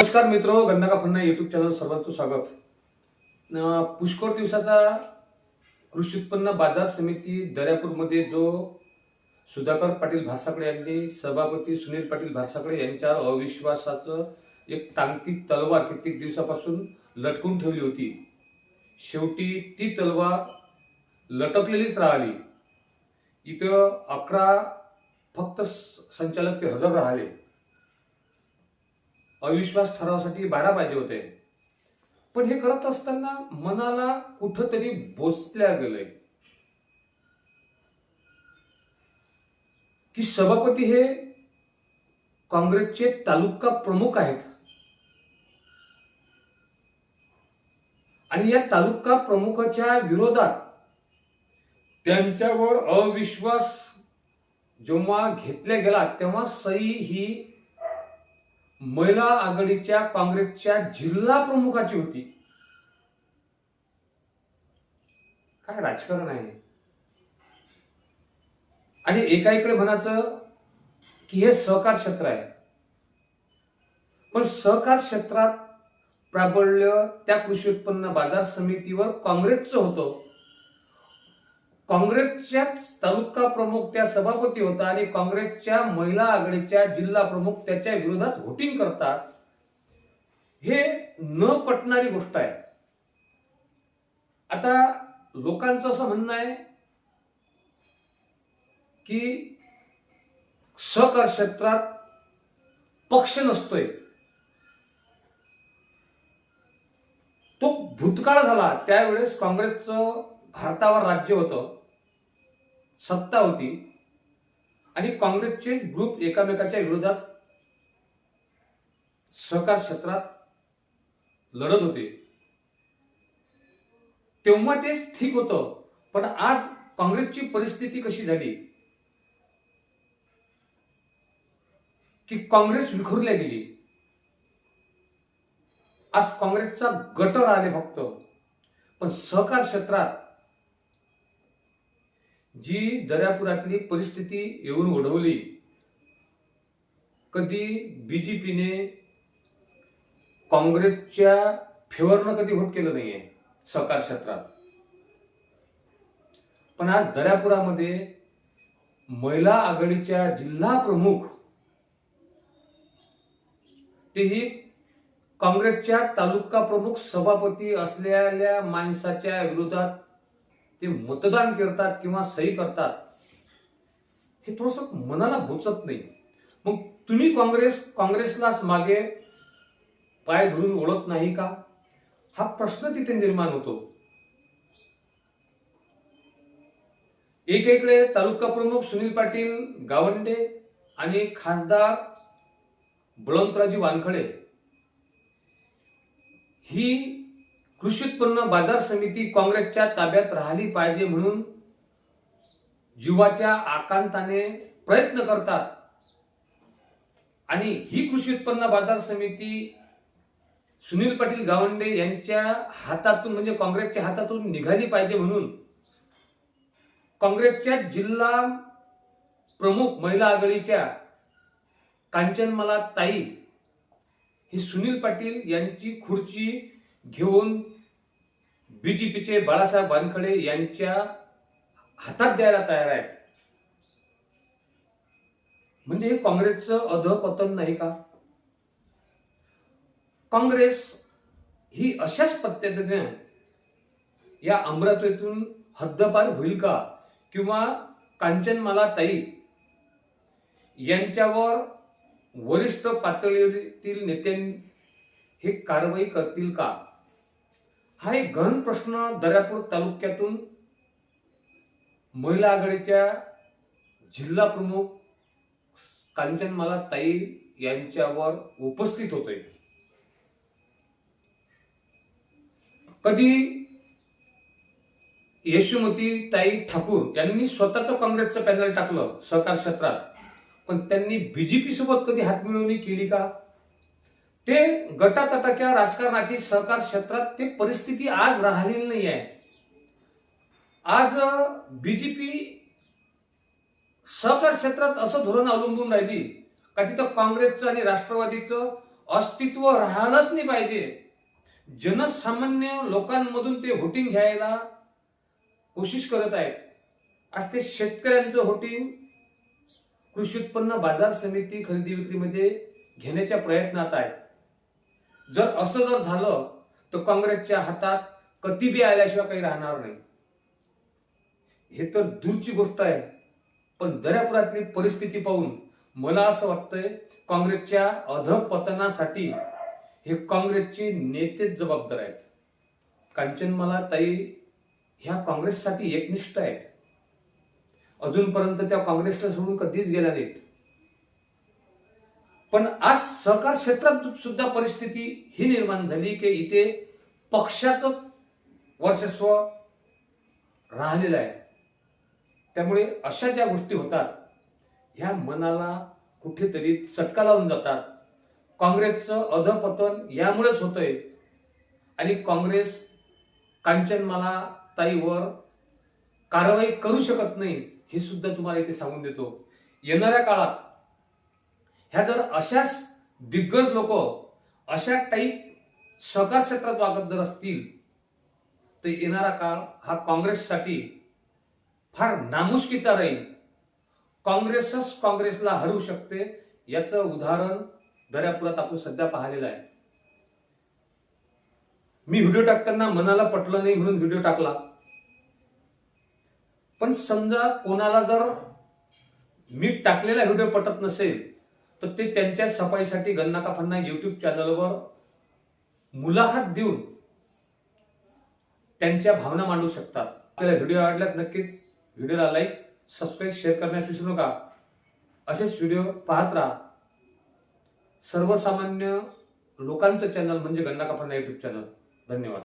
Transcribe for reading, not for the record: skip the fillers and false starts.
नमस्कार मित्रो, गन्ना का फन्ना यूट्यूब चॅनल सर्वांचं स्वागत. पुष्कळ दिवसाचा कृषी उत्पन्न बाजार समिती दर्यापूरमध्ये जो सुधाकर पाटील भासाकडे यांनी सभापती सुनील पाटील भासाकडे यांच्यावर अविश्वासाचं एक तांत्रिक तलवार कित्येक दिवसापासून लटकून ठेवली होती. शेवटी ती तलवार लटकलेलीच राहिली. इथं 11 फक्त संचालक ते हजर राहिले. अविश्वास ठरावासाठी 12 पाहिजे होते. पण हे करत असताना मनाला कुठंतरी बोचल्या गेलंय की सभापती हे काँग्रेसचे तालुका प्रमुख आहेत आणि या तालुका प्रमुखाच्या विरोधात त्यांच्यावर अविश्वास जेव्हा घेतला गेला तेव्हा सही ही महिला आघाडीच्या काँग्रेसच्या जिल्हा प्रमुखाची होती. काय राजकारण आहे. आणि एकाकडे म्हणायचं की हे सहकार क्षेत्र आहे, पण सहकार क्षेत्रात प्राबल्य त्या कृषी उत्पन्न बाजार समितीवर काँग्रेसचं होतं. काँग्रेसच्याच तालुका प्रमुख त्या सभापती होता आणि काँग्रेसच्या महिला आघाडीच्या जिल्हा प्रमुख त्याच्या विरोधात व्होटिंग करतात. हे न पटणारी गोष्ट आहे. आता लोकांचं असं म्हणणं आहे की सहकार क्षेत्रात पक्ष नसतोय. तो भूतकाळ झाला. त्यावेळेस काँग्रेसचं भारतावर राज्य होतं, सत्ता होती आणि काँग्रेसचे ग्रुप एकामेकाच्या विरोधात सहकार क्षेत्रात लढत होते. तेव्हा तेच ठीक होतं. पण आज काँग्रेसची परिस्थिती कशी झाली की काँग्रेस विखुरल्या गेली. आज काँग्रेसचा गट राहिले फक्त. पण सहकार क्षेत्रात जी दर्यापुरातली परिस्थिती येऊन ओढवली, कधी बीजेपीने काँग्रेसच्या फेवरनं कधी व्होट केलं नाहीये सहकार क्षेत्रात. पण आज दर्यापुरामध्ये महिला आघाडीच्या जिल्हा प्रमुख तेही काँग्रेसच्या तालुका प्रमुख सभापती असलेल्या माणसाच्या विरोधात ते मतदान करतात किंवा सही करतात. हे थोडंसं मनाला बोचत नाही. मग तुम्ही काँग्रेसलाच मागे पाय धरून ओळखत नाही का, हा प्रश्न तिथे निर्माण होतो. एकीकडे तालुका प्रमुख सुनील पाटील गावंडे आणि खासदार बळवंतरावजी वानखडे ही कृषी उत्पन्न बाजार समिती काँग्रेसच्या ताब्यात राहिली पाहिजे म्हणून जीवाच्या आकांताने प्रयत्न करतात. आणि ही कृषी उत्पन्न बाजार समिती सुनील पाटील गावंडे यांच्या हातातून म्हणजे काँग्रेसच्या हातातून निघाली पाहिजे म्हणून काँग्रेसच्या जिल्हा प्रमुख महिला आघाडीच्या कांचनमाला ताई हे सुनील पाटील यांची खुर्ची घेऊन बीजेपीचे बाळासाहेब वानखडे यांच्या हातात द्यायला तयार आहेत. म्हणजे हे काँग्रेसचं अधपतन नाही का. काँग्रेस ही अशाच पद्धतीने या अमरावतीतून हद्दपार होईल का, किंवा कांचनमाला ताई यांच्यावर वरिष्ठ पातळीवरील नेत्यांनी हे कारवाई करतील का, हा एक गहन प्रश्न दर्यापूर तालुक्यातून महिला आघाडीच्या जिल्हा प्रमुख कांचनमाला ताई यांच्यावर उपस्थित होतोय. कधी यशोमती ताई ठाकूर यांनी स्वतःचं काँग्रेसचं पॅनल टाकलं सहकार क्षेत्रात, पण त्यांनी बीजेपी सोबत कधी हातमिळवणी केली का. ते गटातटाच्या राजकारणाची सहकार क्षेत्रात ते परिस्थिती आज राहिलेली नाही आहे. आज बीजेपी सहकार क्षेत्रात असं धोरण अवलंबून राहिली का तिथं काँग्रेसचं आणि राष्ट्रवादीचं अस्तित्व राहिलंच नाही पाहिजे. जनसामान्य लोकांमधून ते व्होटिंग घ्यायला कोशिश करत आहेत. आज ते शेतकऱ्यांचं व्होटिंग कृषी उत्पन्न बाजार समिती खरेदी विक्रीमध्ये घेण्याच्या प्रयत्नात आहेत. जर असं जर झालं तर काँग्रेसच्या हातात कतिबी आल्याशिवाय काही राहणार नाही. हे तर दूरची गोष्ट आहे. पण दर्यापुरातली परिस्थिती पाहून मला असं वाटतंय काँग्रेसच्या अधपतनासाठी हे काँग्रेसचे नेतेच जबाबदार आहेत. कांचनमाला ताई ह्या काँग्रेससाठी एकनिष्ठ आहेत. अजूनपर्यंत त्या काँग्रेसला सोडून कधीच गेल्या नाहीत. पण आज सहकार क्षेत्रात सुद्धा परिस्थिती ही निर्माण झाली की इथे पक्षाचंच वर्चस्व राहिलेलं आहे. त्यामुळे अशा ज्या गोष्टी होतात ह्या मनाला कुठेतरी चटका लावून जातात. काँग्रेसचं अधपतन यामुळेच होतंय आणि काँग्रेस कांचनमाला ताईवर कारवाई करू शकत नाही हे सुद्धा तुम्हाला इथे सांगून देतो. येणाऱ्या काळात ह्या जर अशाच दिग्गज लोक अशा टाईप सहकार क्षेत्रात वागत जर असतील तर येणारा काळ हा काँग्रेससाठी फार नामुष्कीचा राहील. काँग्रेसच काँग्रेसला हरवू शकते याचं उदाहरण दर्यापुरात आपण सध्या पाहिलेलं आहे. मी व्हिडिओ टाकताना मनाला पटलं नाही म्हणून व्हिडिओ टाकला. पण समजा कोणाला जर मी टाकलेला व्हिडिओ पटत नसेल तर ते त्यांच्या सफाईसाठी गन्ना का फन्ना युट्यूब चॅनलवर मुलाखत देऊन त्यांच्या भावना मांडू शकतात. आपल्याला व्हिडिओ आवडल्यास नक्कीच व्हिडिओला लाईक, सबस्क्राईब, शेअर करण्यास विसरू नका. असेच व्हिडिओ पाहत राहा. सर्वसामान्य लोकांचं चॅनल म्हणजे गन्ना का फन्ना युट्यूब चॅनल. धन्यवाद.